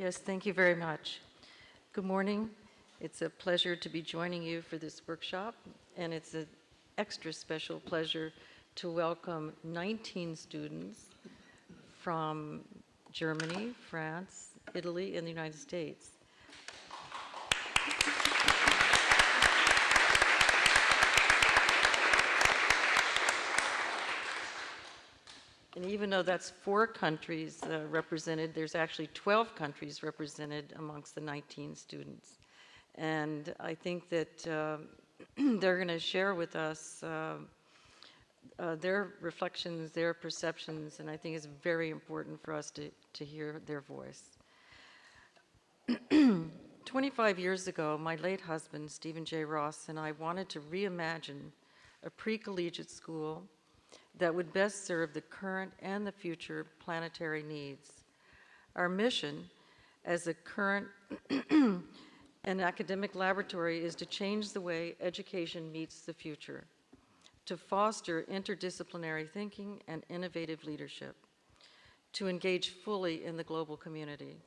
Yes, thank you very much. Good morning. It's a pleasure to be joining you for this workshop, and it's an extra special pleasure to welcome 19 students from Germany, France, Italy, and the United States. And even though that's 4 countries represented, there's actually 12 countries represented amongst the 19 students. And I think that they're going to share with us their reflections, their perceptions, and I think it's very important for us to hear their voice. 25 years ago, my late husband, Stephen J. Ross, and I wanted to reimagine a pre-collegiate school that would best serve the current and the future planetary needs. Our mission as a current and academic laboratory is to change the way education meets the future, to foster interdisciplinary thinking and innovative leadership, to engage fully in the global community,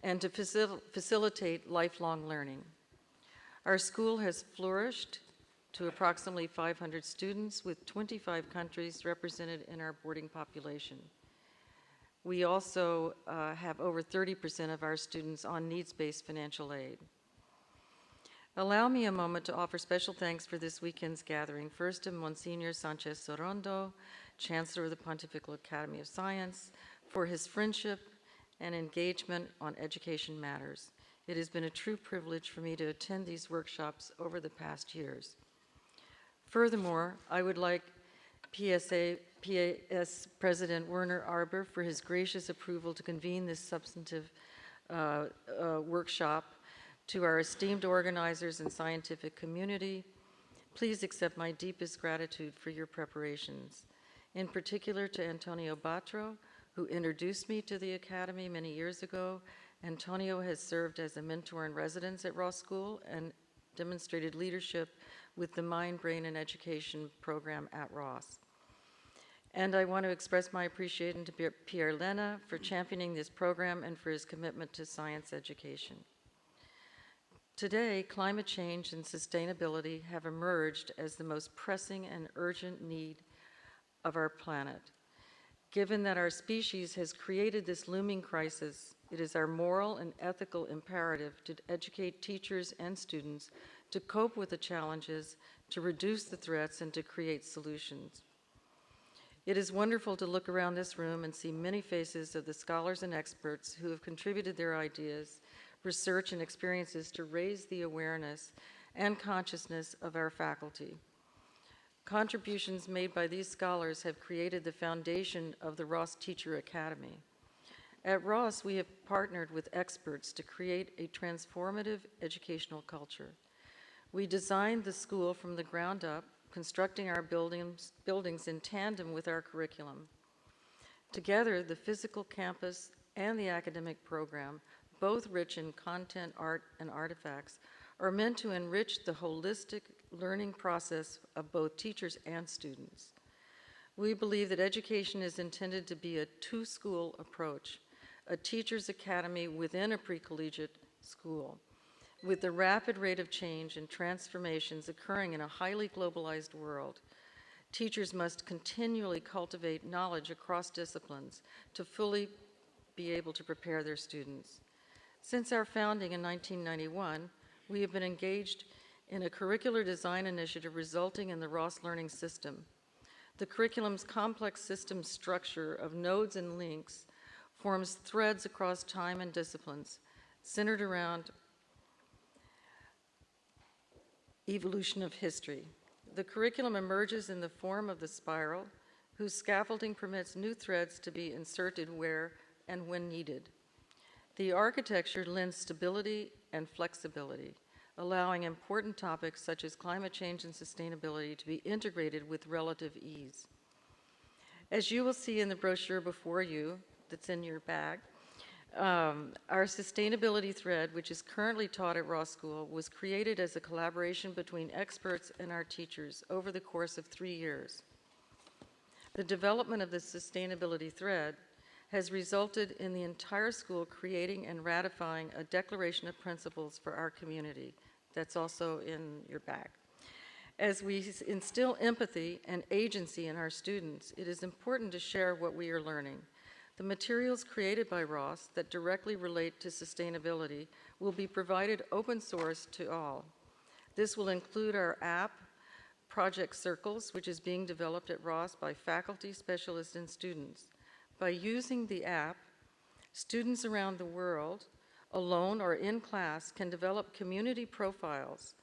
and to facilitate lifelong learning. Our school has flourished to approximately 500 students with 25 countries represented in our boarding population. We also have over 30% of our students on needs-based financial aid. Allow me a moment to offer special thanks for this weekend's gathering, first to Monsignor Sanchez Sorondo, Chancellor of the Pontifical Academy of Science, for his friendship and engagement on education matters. It has been a true privilege for me to attend these workshops over the past years. Furthermore, I would like PAS President Werner Arber for his gracious approval to convene this substantive workshop. To our esteemed organizers and scientific community, please accept my deepest gratitude for your preparations. In particular to Antonio Batro, who introduced me to the Academy many years ago. Antonio has served as a mentor in residence at Ross School and demonstrated leadership with the Mind, Brain, and Education program at Ross. And I want to express my appreciation to Pierre Lena for championing this program and for his commitment to science education. Today, climate change and sustainability have emerged as the most pressing and urgent need of our planet. Given that our species has created this looming crisis, it is our moral and ethical imperative to educate teachers and students to cope with the challenges, to reduce the threats, and to create solutions. It is wonderful to look around this room and see many faces of the scholars and experts who have contributed their ideas, research, and experiences to raise the awareness and consciousness of our faculty. Contributions made by these scholars have created the foundation of the Ross Teacher Academy. At Ross, we have partnered with experts to create a transformative educational culture. We designed the school from the ground up, constructing our buildings in tandem with our curriculum. Together, the physical campus and the academic program, both rich in content, art, and artifacts, are meant to enrich the holistic learning process of both teachers and students. We believe that education is intended to be a two-school approach, a teacher's academy within a pre-collegiate school. With the rapid rate of change and transformations occurring in a highly globalized world, teachers must continually cultivate knowledge across disciplines to fully be able to prepare their students. Since our founding in 1991, we have been engaged in a curricular design initiative resulting in the Ross Learning System. The curriculum's complex system structure of nodes and links forms threads across time and disciplines, centered around evolution of history. The curriculum emerges in the form of the spiral, whose scaffolding permits new threads to be inserted where and when needed. The architecture lends stability and flexibility, allowing important topics such as climate change and sustainability to be integrated with relative ease. As you will see in the brochure before you, that's in your bag, our sustainability thread, which is currently taught at Ross School, was created as a collaboration between experts and our teachers over the course of 3 years. The development of the sustainability thread has resulted in the entire school creating and ratifying a declaration of principles for our community. That's also in your back. As we instill empathy and agency in our students, it is important to share what we are learning. The materials created by Ross that directly relate to sustainability will be provided open source to all. This will include our app, Project Circles, which is being developed at Ross by faculty, specialists, and students. By using the app, students around the world, alone or in class, can develop community profiles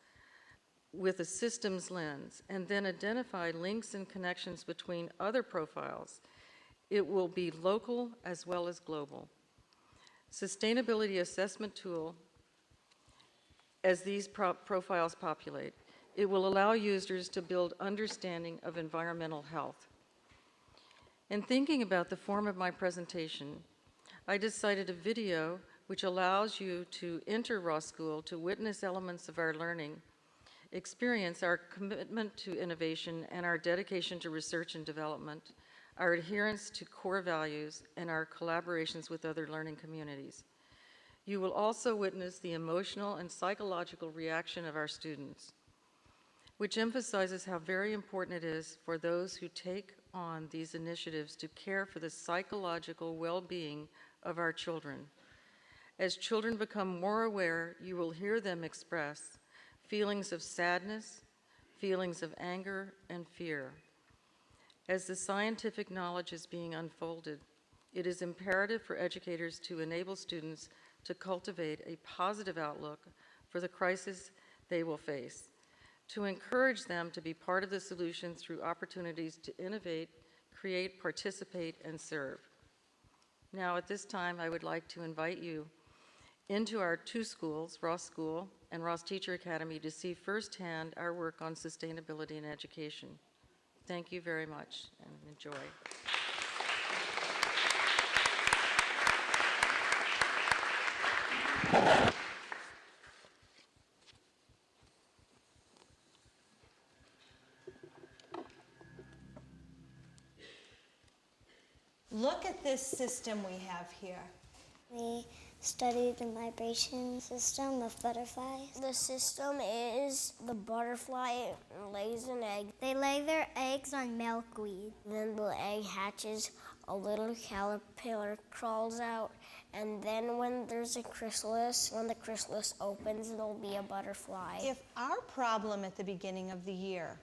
with a systems lens and then identify links and connections between other profiles. It will be local as well as global. Sustainability assessment tool, as these profiles populate, it will allow users to build understanding of environmental health. In thinking about the form of my presentation, I decided a video which allows you to enter Ross School to witness elements of our learning, experience our commitment to innovation and our dedication to research and development, our adherence to core values, and our collaborations with other learning communities. You will also witness the emotional and psychological reaction of our students, which emphasizes how very important it is for those who take on these initiatives to care for the psychological well-being of our children. As children become more aware, you will hear them express feelings of sadness, feelings of anger, and fear. As the scientific knowledge is being unfolded, it is imperative for educators to enable students to cultivate a positive outlook for the crisis they will face, to encourage them to be part of the solution through opportunities to innovate, create, participate, and serve. Now, at this time, I would like to invite you into our two schools, Ross School and Ross Teacher Academy, to see firsthand our work on sustainability in education. Thank you very much, and enjoy. Look at this system we have here. We studied the vibration system of butterflies. The system is the butterfly lays an egg. They lay their eggs on milkweed. Then the egg hatches, a little caterpillar crawls out, and then when there's a chrysalis, when the chrysalis opens, there'll be a butterfly. If our problem at the beginning of the year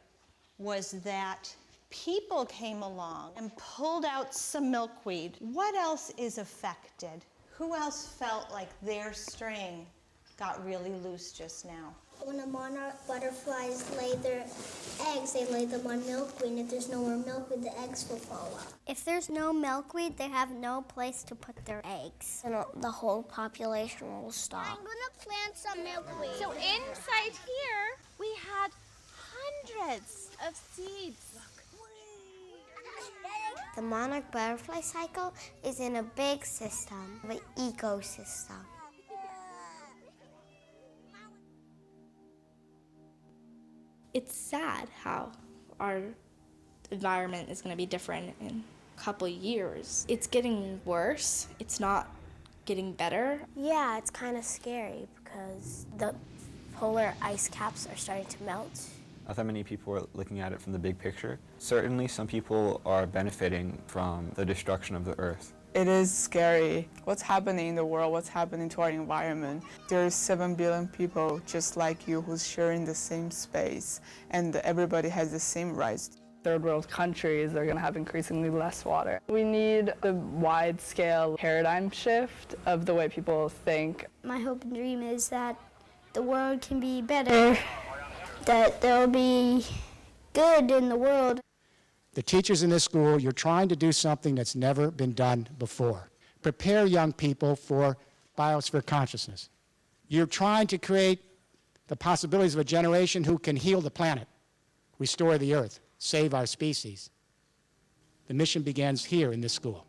was that people came along and pulled out some milkweed, what else is affected? Who else felt like their string got really loose just now? When the monarch butterflies lay their eggs, they lay them on milkweed, and if there's no more milkweed, the eggs will fall out. If there's no milkweed, they have no place to put their eggs. And the whole population will stop. I'm gonna plant some milkweed. So inside here, we had hundreds of seeds. The monarch butterfly cycle is in a big system, an ecosystem. It's sad how our environment is going to be different in a couple years. It's getting worse. It's not getting better. Yeah, it's kind of scary because the polar ice caps are starting to melt. Not that many people are looking at it from the big picture. Certainly some people are benefiting from the destruction of the earth. It is scary what's happening in the world, what's happening to our environment. There's 7 billion people just like you who's sharing the same space, and everybody has the same rights. Third world countries are going to have increasingly less water. We need a wide-scale paradigm shift of the way people think. My hope and dream is that the world can be better, that there'll be good in the world. The teachers in this school, you're trying to do something that's never been done before. Prepare young people for biosphere consciousness. You're trying to create the possibilities of a generation who can heal the planet, restore the earth, save our species. The mission begins here in this school.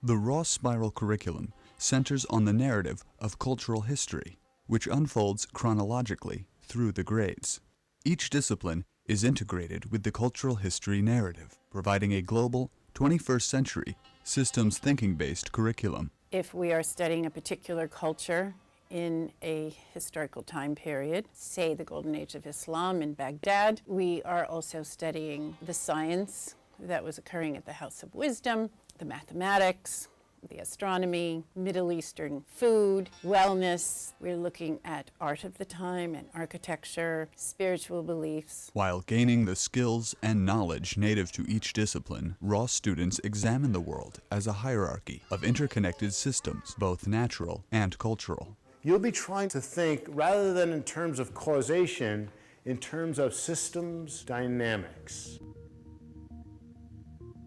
The Ross Spiral curriculum centers on the narrative of cultural history, which unfolds chronologically through the grades. Each discipline is integrated with the cultural history narrative, providing a global, 21st century, systems thinking-based curriculum. If we are studying a particular culture in a historical time period, say the Golden Age of Islam in Baghdad, we are also studying the science that was occurring at the House of Wisdom, the mathematics, the astronomy, Middle Eastern food, wellness. We're looking at art of the time and architecture, spiritual beliefs. While gaining the skills and knowledge native to each discipline, Ross students examine the world as a hierarchy of interconnected systems, both natural and cultural. You'll be trying to think, rather than in terms of causation, in terms of systems dynamics.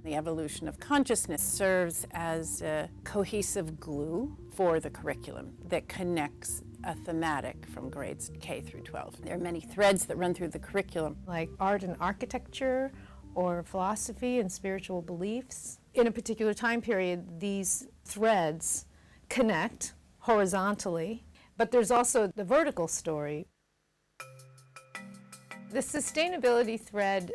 The evolution of consciousness serves as a cohesive glue for the curriculum that connects a thematic from grades K through 12. There are many threads that run through the curriculum. Like art and architecture, or philosophy and spiritual beliefs. In a particular time period, these threads connect horizontally, but there's also the vertical story. The sustainability thread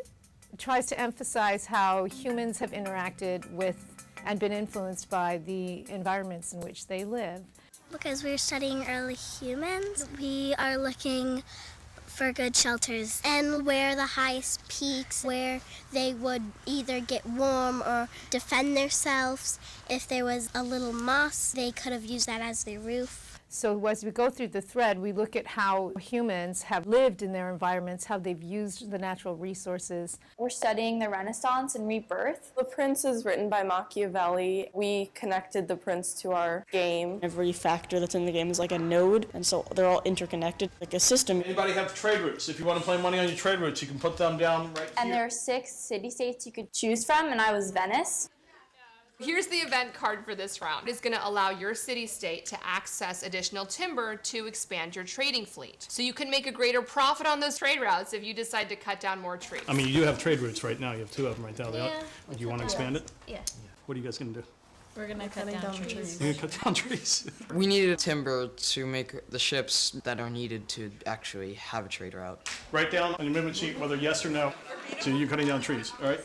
tries to emphasize how humans have interacted with and been influenced by the environments in which they live. Because we're studying early humans, we are looking for good shelters and where the highest peaks, where they would either get warm or defend themselves. If there was a little moss, they could have used that as their roof. So as we go through the thread, we look at how humans have lived in their environments, how they've used the natural resources. We're studying the Renaissance and rebirth. The Prince is written by Machiavelli. We connected the Prince to our game. Every factor that's in the game is like a node, and so they're all interconnected, like a system. Anybody have trade routes? If you want to play money on your trade routes, you can put them down right And here. there are 6 city-states you could choose from, and I was Venice. Here's the event card for this round. It's going to allow your city-state to access additional timber to expand your trading fleet. So you can make a greater profit on those trade routes if you decide to cut down more trees. I mean, you do have trade routes right now. You have 2 of them right now. Yeah. Do you want to expand it? Yeah. What are you guys going to do? We're going to cut down trees. You're going to cut down trees? We needed timber to make the ships that are needed to actually have a trade route. Write down on your movement sheet whether yes or no. So you're cutting down trees, all right?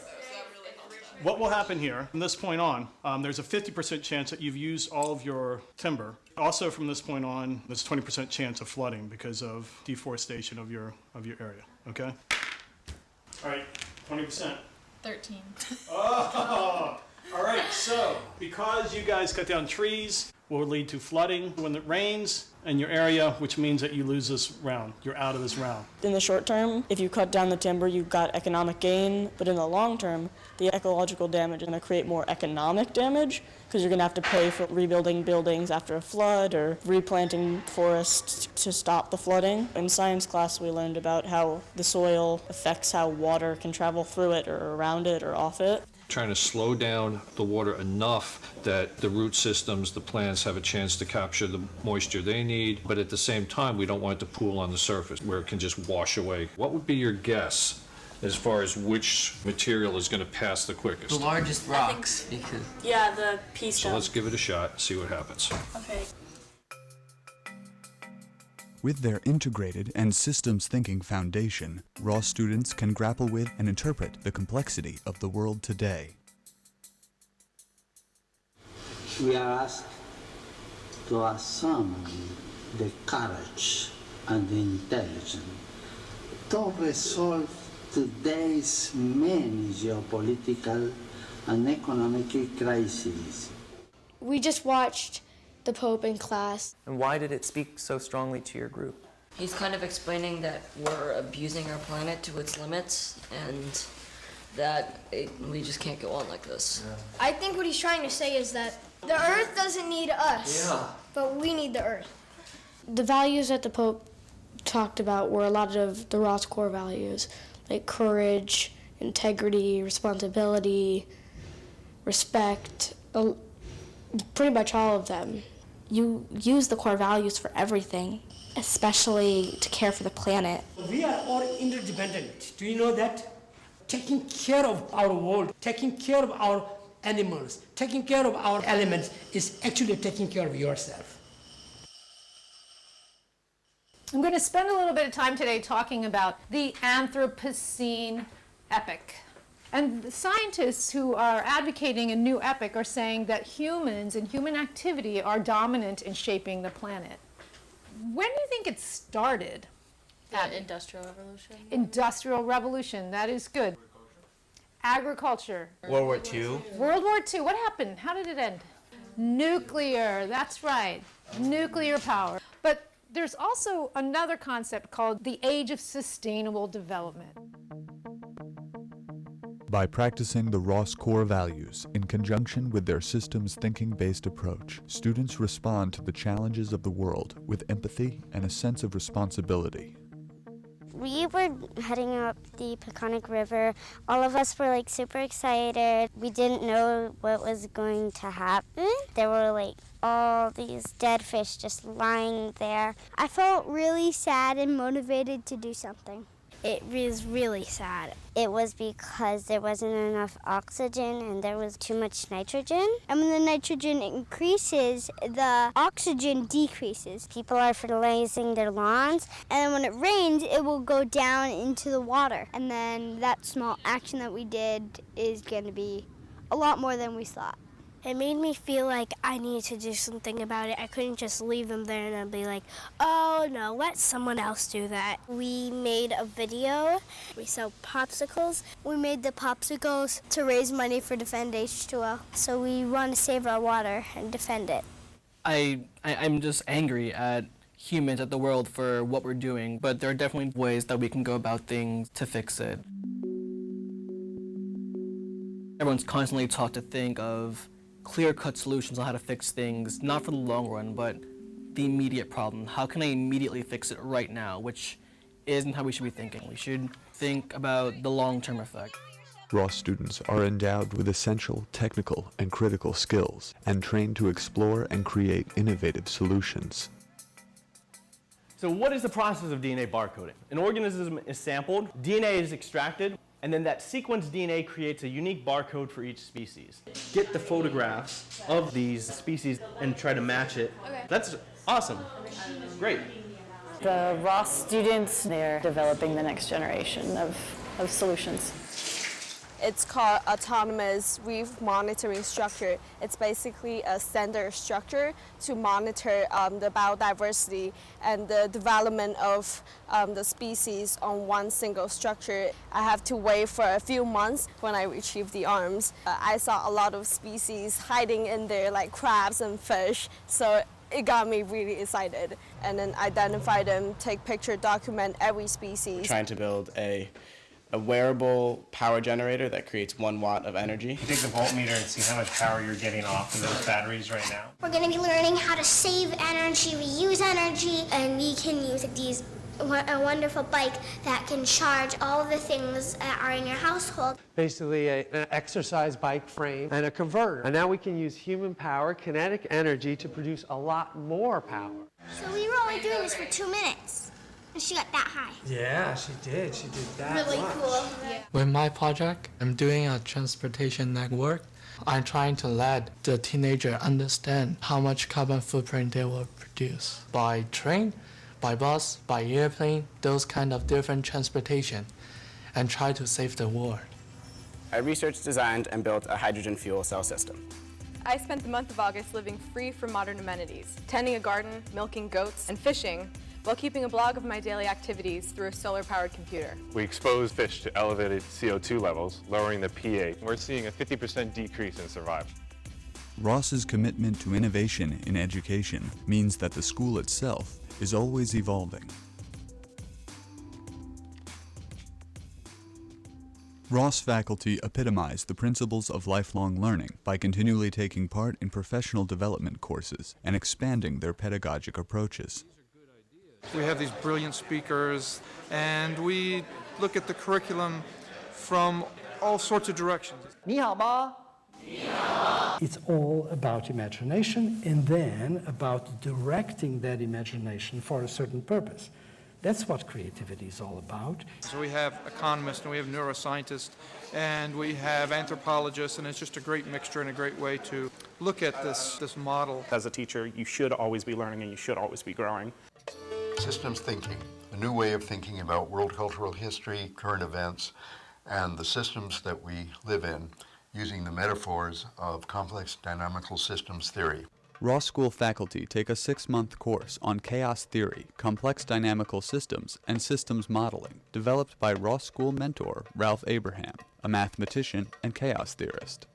What will happen here, from this point on, there's a 50% chance that you've used all of your timber. Also, from this point on, there's a 20% chance of flooding because of deforestation of your area, okay? All right, 20%. 13. Oh, all right, so because you guys cut down trees will lead to flooding when it rains in your area, which means that you lose this round. You're out of this round. In the short term, if you cut down the timber, you've got economic gain, but in the long term, the ecological damage is going to create more economic damage because you're going to have to pay for rebuilding buildings after a flood or replanting forests to stop the flooding. In science class, we learned about how the soil affects how water can travel through it or around it or off it. Trying to slow down the water enough that the root systems, the plants, have a chance to capture the moisture they need, but at the same time, we don't want it to pool on the surface where it can just wash away. What would be your guess as far as which material is going to pass the quickest? The largest rocks, because... Yeah, the pea So stone. let's give it a shot and see what happens. Okay. With their integrated and systems thinking foundation, Ross students can grapple with and interpret the complexity of the world today. We are asked to assume the courage and the intelligence to resolve today's many geopolitical and economic crises. We just watched the Pope in class. And why did it speak so strongly to your group? He's kind of explaining that we're abusing our planet to its limits and that we just can't go on like this. Yeah. I think what he's trying to say is that the Earth doesn't need us, but we need the Earth. The values that the Pope talked about were a lot of the Ross core values, like courage, integrity, responsibility, respect, pretty much all of them. You use the core values for everything, especially to care for the planet. We are all interdependent. Do you know that? Taking care of our world, taking care of our animals, taking care of our elements is actually taking care of yourself. I'm going to spend a little bit of time today talking about the Anthropocene epoch. And the scientists who are advocating a new epoch are saying that humans and human activity are dominant in shaping the planet. When do you think it started? The Industrial Revolution. Industrial Revolution, that is good. Agriculture. World War II. World War II, what happened? How did it end? Nuclear, that's right. Nuclear power. But there's also another concept called the Age of Sustainable Development. By practicing the Ross core values in conjunction with their systems thinking-based approach, students respond to the challenges of the world with empathy and a sense of responsibility. We were heading up the Peconic River. All of us were super excited. We didn't know what was going to happen. There were all these dead fish just lying there. I felt really sad and motivated to do something. It was really sad. It was because there wasn't enough oxygen and there was too much nitrogen. And when the nitrogen increases, the oxygen decreases. People are fertilizing their lawns, and when it rains, it will go down into the water. And then that small action that we did is going to be a lot more than we thought. It made me feel like I needed to do something about it. I couldn't just leave them there and I'd be like, oh no, let someone else do that. We made a video. We sell popsicles. We made the popsicles to raise money for Defend H2O. So we want to save our water and defend it. I'm just angry at humans, at the world for what we're doing, but there are definitely ways that we can go about things to fix it. Everyone's constantly taught to think of clear-cut solutions on how to fix things, not for the long run, but the immediate problem. How can I immediately fix it right now, which isn't how we should be thinking. We should think about the long-term effect. Ross students are endowed with essential technical and critical skills and trained to explore and create innovative solutions. So what is the process of DNA barcoding? An organism is sampled, DNA is extracted, and then that sequenced DNA creates a unique barcode for each species. Get the photographs of these species and try to match it. Okay. That's awesome. Great. The Ross students, they're developing the next generation of solutions. It's called autonomous reef monitoring structure. It's basically a standard structure to monitor the biodiversity and the development of the species on one single structure. I have to wait for a few months when I retrieve the arms. I saw a lot of species hiding in there like crabs and fish, so it got me really excited. And then identify them, take picture, document every species. We're trying to build a wearable power generator that creates 1 watt of energy. You take the voltmeter and see how much power you're getting off of those batteries right now. We're going to be learning how to save energy, reuse energy, and we can use a wonderful bike that can charge all the things that are in your household. Basically an exercise bike frame and a converter. And now we can use human power, kinetic energy, to produce a lot more power. So we were only doing this for 2 minutes. And she got that high. Yeah, she did. She did that Really much. cool. Yeah. With my project, I'm doing a transportation network. I'm trying to let the teenager understand how much carbon footprint they will produce by train, by bus, by airplane, those kind of different transportation, and try to save the world. I researched, designed, and built a hydrogen fuel cell system. I spent the month of August living free from modern amenities, tending a garden, milking goats, and fishing, while keeping a blog of my daily activities through a solar-powered computer. We expose fish to elevated CO2 levels, lowering the pH. We're seeing a 50% decrease in survival. Ross's commitment to innovation in education means that the school itself is always evolving. Ross faculty epitomize the principles of lifelong learning by continually taking part in professional development courses and expanding their pedagogic approaches. We have these brilliant speakers, and we look at the curriculum from all sorts of directions. 你好吗? It's all about imagination and then about directing that imagination for a certain purpose. That's what creativity is all about. So we have economists, and we have neuroscientists, and we have anthropologists, and it's just a great mixture and a great way to look at this model. As a teacher, you should always be learning and you should always be growing. Systems thinking, a new way of thinking about world cultural history, current events, and the systems that we live in, using the metaphors of complex dynamical systems theory. Ross School faculty take a 6-month course on chaos theory, complex dynamical systems, and systems modeling, developed by Ross School mentor Ralph Abraham, a mathematician and chaos theorist.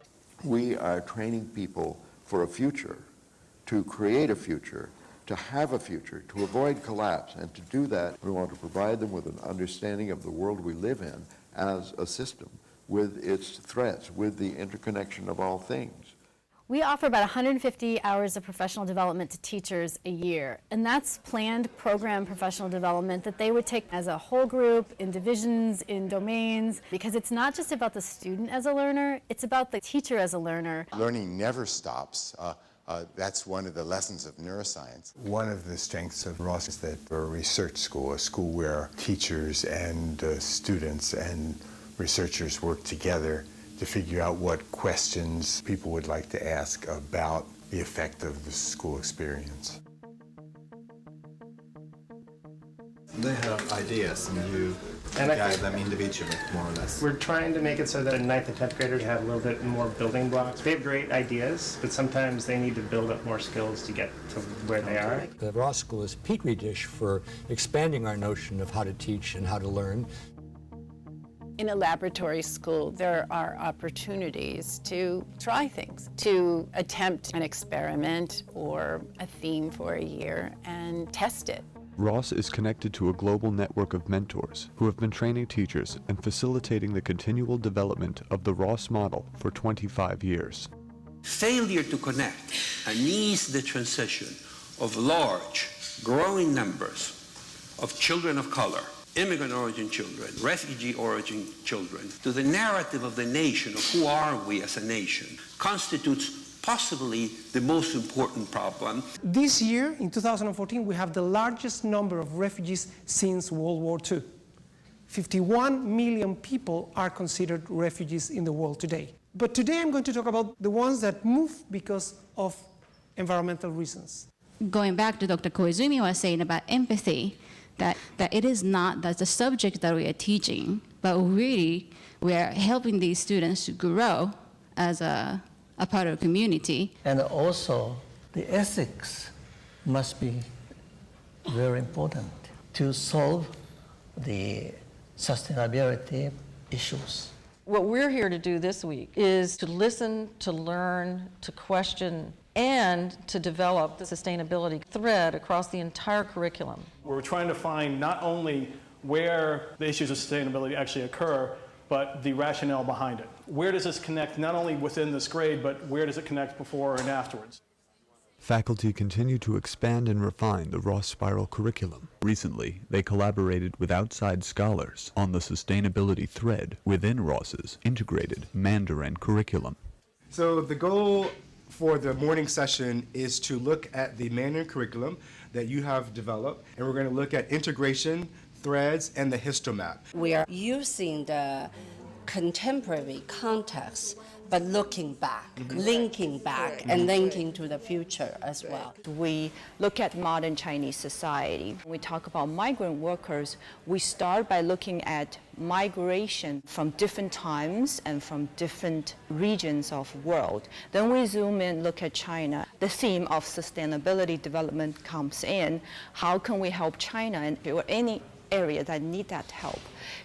We are training people for a future, to create a future, to have a future, to avoid collapse. And to do that, we want to provide them with an understanding of the world we live in as a system, with its threats, with the interconnection of all things. We offer about 150 hours of professional development to teachers a year, and that's planned program professional development that they would take as a whole group, in divisions, in domains, because it's not just about the student as a learner, it's about the teacher as a learner. Learning never stops. That's one of the lessons of neuroscience. One of the strengths of Ross is that we're a research school, a school where teachers and students and researchers work together to figure out what questions people would like to ask about the effect of the school experience. They have ideas and you guide them individually, more or less. We're trying to make it so that in 9th and 10th graders have a little bit more building blocks. They have great ideas, but sometimes they need to build up more skills to get to where they are. The Ross School is a petri dish for expanding our notion of how to teach and how to learn. In a laboratory school, there are opportunities to try things, to attempt an experiment or a theme for a year and test it. Ross is connected to a global network of mentors who have been training teachers and facilitating the continual development of the Ross model for 25 years. Failure to connect and ease the transition of large, growing numbers of children of color, immigrant origin children, refugee origin children, to the narrative of the nation, of who are we as a nation, constitutes possibly the most important problem. This year, in 2014, we have the largest number of refugees since World War II. 51 million people are considered refugees in the world today. But today I'm going to talk about the ones that move because of environmental reasons. Going back to Dr. Koizumi was saying about empathy, that it is not that the subject that we are teaching, but really we are helping these students to grow as a part of the community. And also the ethics must be very important to solve the sustainability issues. What we're here to do this week is to listen, to learn, to question, and to develop the sustainability thread across the entire curriculum. We're trying to find not only where the issues of sustainability actually occur, but the rationale behind it. Where does this connect not only within this grade, but where does it connect before and afterwards? Faculty continue to expand and refine the Ross Spiral curriculum. Recently, they collaborated with outside scholars on the sustainability thread within Ross's integrated Mandarin curriculum. So the goal for the morning session is to look at the Mandarin curriculum that you have developed, and we're going to look at integration, threads, and the histomap. We are using the contemporary context, but looking back, linking back, and linking to the future as well. We look at modern Chinese society. When we talk about migrant workers, we start by looking at migration from different times and from different regions of the world. Then we zoom in, look at China. The theme of sustainability development comes in. How can we help China or any area that need that help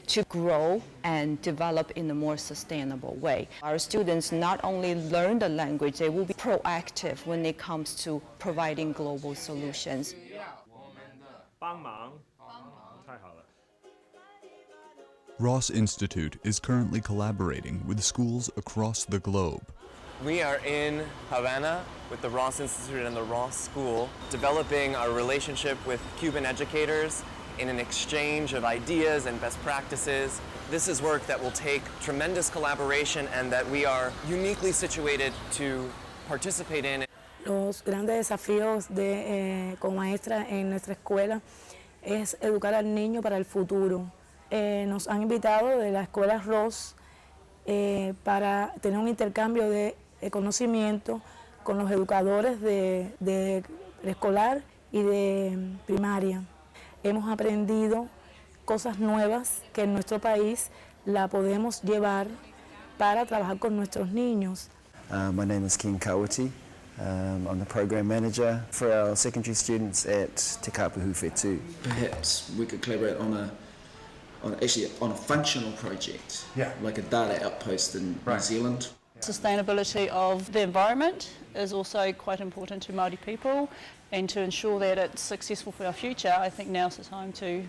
to grow and develop in a more sustainable way? Our students not only learn the language, they will be proactive when it comes to providing global solutions. Ross Institute is currently collaborating with schools across the globe. We are in Havana with the Ross Institute and the Ross School, developing our relationship with Cuban educators in an exchange of ideas and best practices. This is work that will take tremendous collaboration and that we are uniquely situated to participate in. Los grandes desafíos como maestra en nuestra escuela es educar al niño para el futuro. Nos han invitado de la escuela Ross para tener un intercambio de conocimiento con los educadores de escolar y de primaria. hemos aprendido cosas nuevas que en nuestro país la podemos llevar para trabajar con nuestros niños. My name is Ken Kawati. I'm the program manager for our secondary students at Te Kapuhu Whetū. Perhaps we could collaborate on a functional project, like a data outpost in New Zealand. Sustainability of the environment is also quite important to Māori people, and to ensure that it's successful for our future, I think now's the time to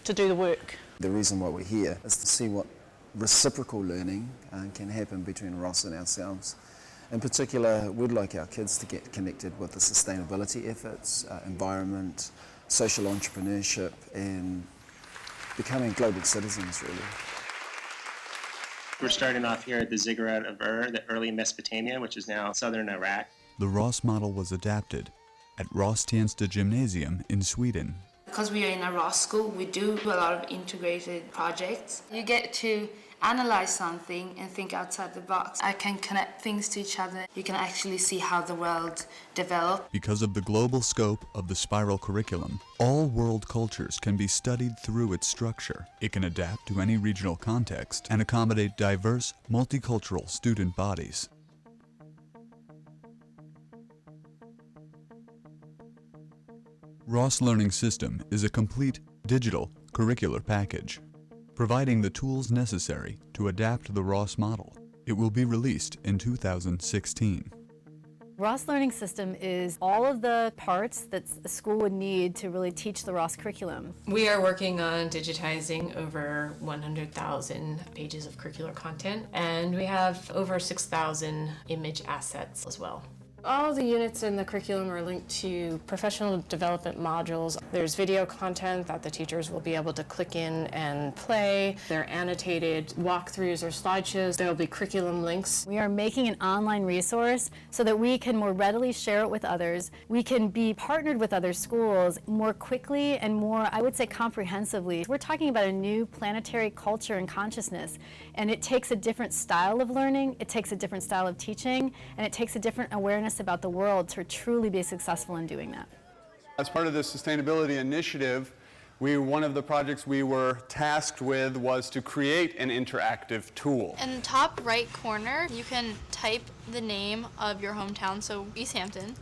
do the work. The reason why we're here is to see what reciprocal learning can happen between Ross and ourselves. In particular, we'd like our kids to get connected with the sustainability efforts, environment, social entrepreneurship, and becoming global citizens, really. We're starting off here at the ziggurat of Ur, the early Mesopotamia, which is now southern Iraq. The Ross model was adapted at Ross Tensta Gymnasium in Sweden. Because we are in a Ross school, we do a lot of integrated projects. You get to analyze something and think outside the box. I can connect things to each other. You can actually see how the world developed. Because of the global scope of the spiral curriculum, all world cultures can be studied through its structure. It can adapt to any regional context and accommodate diverse, multicultural student bodies. Ross Learning System is a complete digital curricular package, providing the tools necessary to adapt the Ross model. It will be released in 2016. Ross Learning System is all of the parts that a school would need to really teach the Ross curriculum. We are working on digitizing over 100,000 pages of curricular content, and we have over 6,000 image assets as well. All the units in the curriculum are linked to professional development modules. There's video content that the teachers will be able to click in and play. There are annotated walkthroughs or slideshows. There will be curriculum links. We are making an online resource so that we can more readily share it with others. We can be partnered with other schools more quickly and more, I would say, comprehensively. We're talking about a new planetary culture and consciousness, and it takes a different style of learning, it takes a different style of teaching, and it takes a different awareness about the world to truly be successful in doing that. As part of the sustainability initiative, one of the projects we were tasked with was to create an interactive tool. In the top right corner, you can type the name of your hometown, so East Hampton.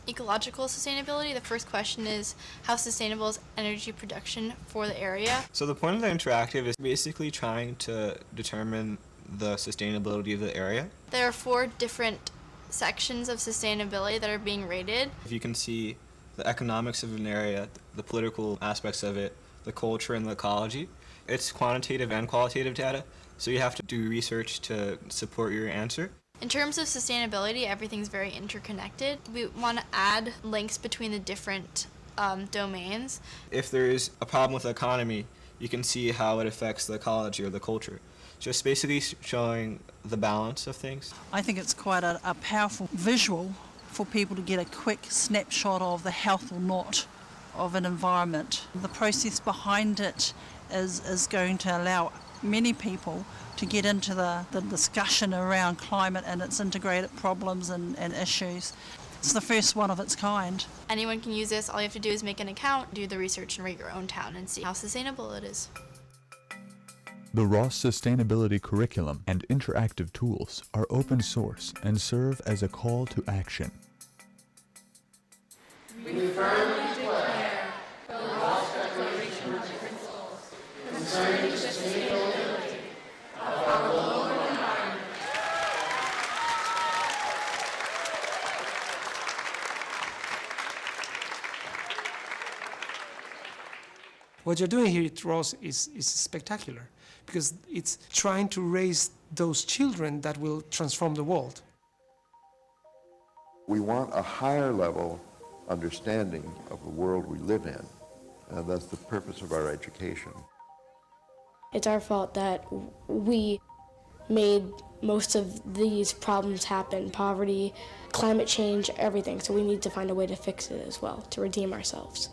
Ecological sustainability, the first question is, how sustainable is energy production for the area? So the point of the interactive is basically trying to determine the sustainability of the area. There are 4 different sections of sustainability that are being rated. If you can see the economics of an area, the political aspects of it, the culture and the ecology, it's quantitative and qualitative data, so you have to do research to support your answer. In terms of sustainability, everything's very interconnected. We want to add links between the different domains. If there is a problem with the economy, you can see how it affects the ecology or the culture. Just basically showing the balance of things. I think it's quite a powerful visual for people to get a quick snapshot of the health or not of an environment. The process behind it is going to allow many people to get into the discussion around climate and its integrated problems and issues. It's the first one of its kind. Anyone can use this. All you have to do is make an account, do the research, and rate your own town and see how sustainable it is. The Ross Sustainability Curriculum and interactive tools are open source and serve as a call to action. We firmly declare the Ross Declaration of Principles concerning sustainability of our global environment. What you're doing here at Ross is spectacular, because it's trying to raise those children that will transform the world. We want a higher level understanding of the world we live in, and that's the purpose of our education. It's our fault that we made most of these problems happen, poverty, climate change, everything, so we need to find a way to fix it as well, to redeem ourselves.